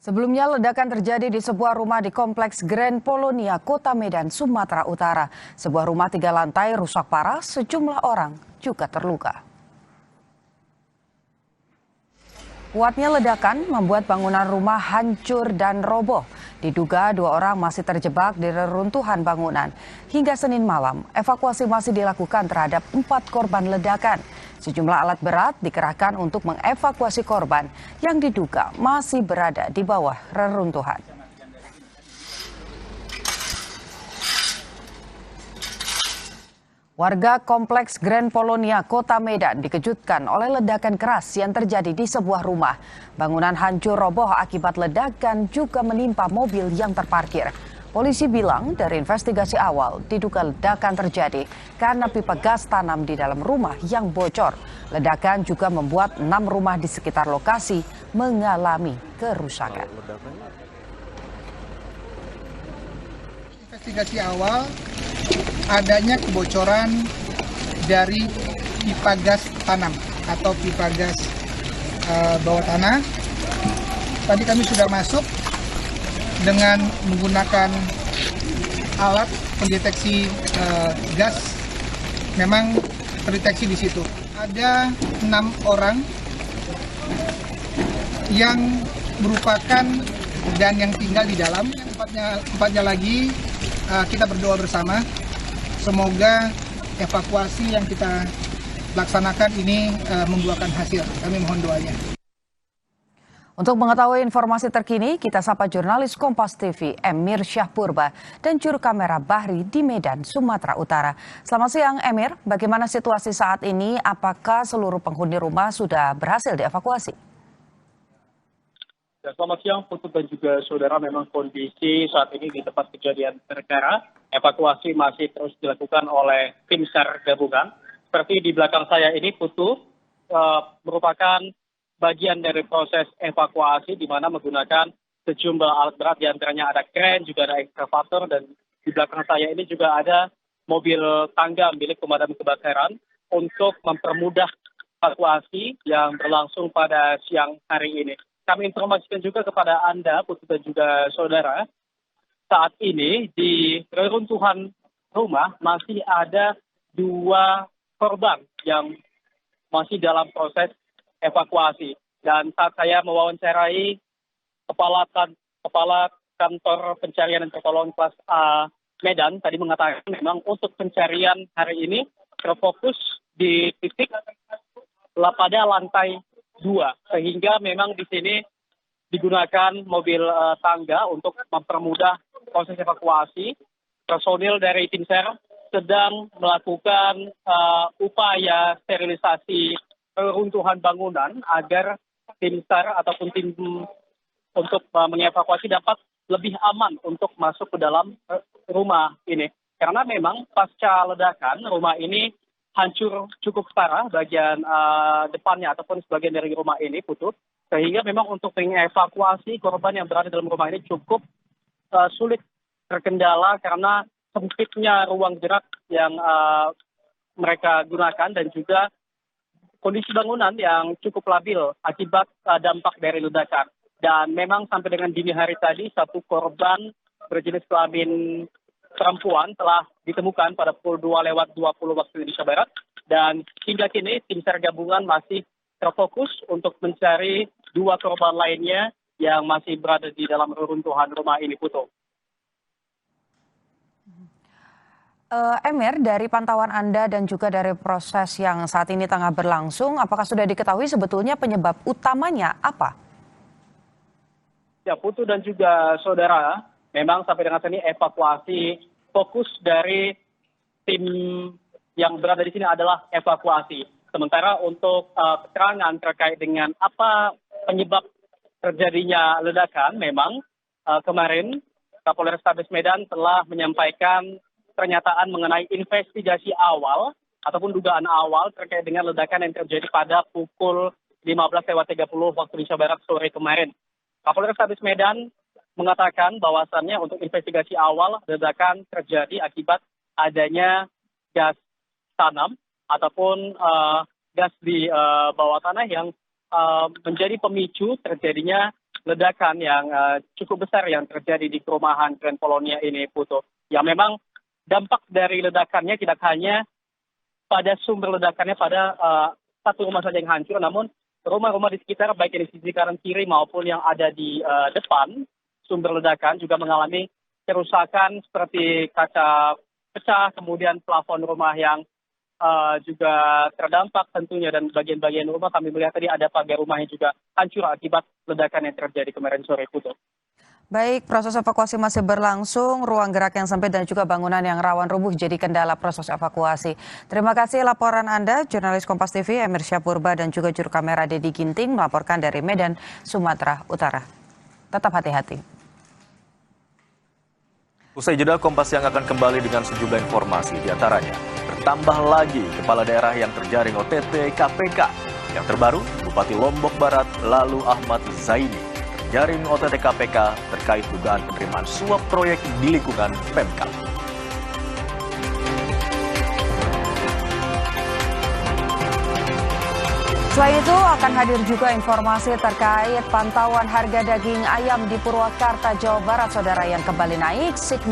Sebelumnya ledakan terjadi di sebuah rumah di Kompleks Grand Polonia, Kota Medan, Sumatera Utara. Sebuah rumah 3 lantai rusak parah, sejumlah orang juga terluka. Kuatnya ledakan membuat bangunan rumah hancur dan roboh. Diduga 2 orang masih terjebak di reruntuhan bangunan. Hingga Senin malam, evakuasi masih dilakukan terhadap 4 korban ledakan. Sejumlah alat berat dikerahkan untuk mengevakuasi korban yang diduga masih berada di bawah reruntuhan. Warga Kompleks Grand Polonia, Kota Medan dikejutkan oleh ledakan keras yang terjadi di sebuah rumah. Bangunan hancur roboh akibat ledakan juga menimpa mobil yang terparkir. Polisi bilang dari investigasi awal diduga ledakan terjadi karena pipa gas tanam di dalam rumah yang bocor. Ledakan juga membuat 6 rumah di sekitar lokasi mengalami kerusakan. Investigasi awal adanya kebocoran dari pipa gas tanam atau pipa gas bawah tanah. Tadi kami sudah masuk dengan menggunakan alat pendeteksi gas. Memang terdeteksi di situ. Ada 6 orang yang merupakan dan yang tinggal di dalam. Empatnya lagi kita berdoa bersama. Semoga evakuasi yang kita laksanakan ini membuahkan hasil. Kami mohon doanya. Untuk mengetahui informasi terkini, kita sapa jurnalis Kompas TV Emir Syahpurba dan juru kamera Bahri di Medan, Sumatera Utara. Selamat siang Emir, bagaimana situasi saat ini? Apakah seluruh penghuni rumah sudah berhasil dievakuasi? Ya, selamat siang Putut dan juga saudara, memang kondisi saat ini di tempat kejadian perkara, evakuasi masih terus dilakukan oleh tim SAR gabungan. Seperti di belakang saya ini Putut merupakan bagian dari proses evakuasi di mana menggunakan sejumlah alat berat, diantaranya ada kren, juga ada ekskavator, dan di belakang saya ini juga ada mobil tangga milik pemadam kebakaran untuk mempermudah evakuasi yang berlangsung pada siang hari ini. Kami informasikan juga kepada Anda, Putri dan juga saudara, saat ini di reruntuhan rumah masih ada 2 korban yang masih dalam proses evakuasi. Dan saat saya mewawancarai Kepala Kantor Pencarian dan Pertolongan Kelas A Medan tadi mengatakan memang untuk pencarian hari ini terfokus di titik pada lantai 2, sehingga memang di sini digunakan mobil tangga untuk mempermudah proses evakuasi. Personil dari tim SAR sedang melakukan upaya sterilisasi reruntuhan bangunan agar tim SAR ataupun tim untuk mengevakuasi dapat lebih aman untuk masuk ke dalam rumah ini. Karena memang pasca ledakan rumah ini hancur cukup parah bagian depannya ataupun sebagian dari rumah ini Putut, sehingga memang untuk mengevakuasi korban yang berada dalam rumah ini cukup sulit, terkendala karena sempitnya ruang gerak yang mereka gunakan dan juga kondisi bangunan yang cukup labil akibat dampak dari ledakan. Dan memang sampai dengan dini hari tadi 1 korban berjenis kelamin perempuan telah ditemukan pada pukul 2:20 waktu Indonesia Barat, dan hingga kini tim SAR gabungan masih terfokus untuk mencari 2 korban lainnya yang masih berada di dalam reruntuhan rumah ini, Putu. Emir, dari pantauan Anda dan juga dari proses yang saat ini tengah berlangsung, apakah sudah diketahui sebetulnya penyebab utamanya apa? Ya, Putu dan juga saudara, memang sampai dengan saat ini evakuasi fokus dari tim yang berada di sini adalah evakuasi. Sementara untuk keterangan terkait dengan apa penyebab terjadinya ledakan, memang kemarin Kapolrestabes Medan telah menyampaikan pernyataan mengenai investigasi awal ataupun dugaan awal terkait dengan ledakan yang terjadi pada pukul 15:30 waktu Indonesia Barat sore kemarin. Kapolrestabes Medan mengatakan bahwasannya untuk investigasi awal ledakan terjadi akibat adanya gas tanam ataupun gas di bawah tanah yang menjadi pemicu terjadinya ledakan yang cukup besar yang terjadi di perumahan Grand Polonia ini, Putu. Ya memang dampak dari ledakannya tidak hanya pada sumber ledakannya pada satu rumah saja yang hancur, namun rumah-rumah di sekitar baik di sisi kanan kiri maupun yang ada di depan sumber ledakan juga mengalami kerusakan seperti kaca pecah, kemudian plafon rumah yang juga terdampak tentunya, dan bagian-bagian rumah kami melihat tadi ada pagar rumah yang juga hancur akibat ledakan yang terjadi kemarin sore, Putu. Baik, proses evakuasi masih berlangsung, ruang gerak yang sempit dan juga bangunan yang rawan rubuh jadi kendala proses evakuasi. Terima kasih laporan Anda, jurnalis Kompas TV Emir Syahpurba dan juga juru kamera Dedi Ginting melaporkan dari Medan, Sumatera Utara. Tetap hati-hati. Usai jeda, Kompas yang akan kembali dengan sejumlah informasi, diantaranya bertambah lagi kepala daerah yang terjaring OTT KPK. Yang terbaru, Bupati Lombok Barat Lalu Ahmad Zaini terjaring OTT KPK terkait dugaan penerimaan suap proyek di lingkungan Pemkab. Selain itu akan hadir juga informasi terkait pantauan harga daging ayam di Purwakarta, Jawa Barat, saudara, yang kembali naik signifikan.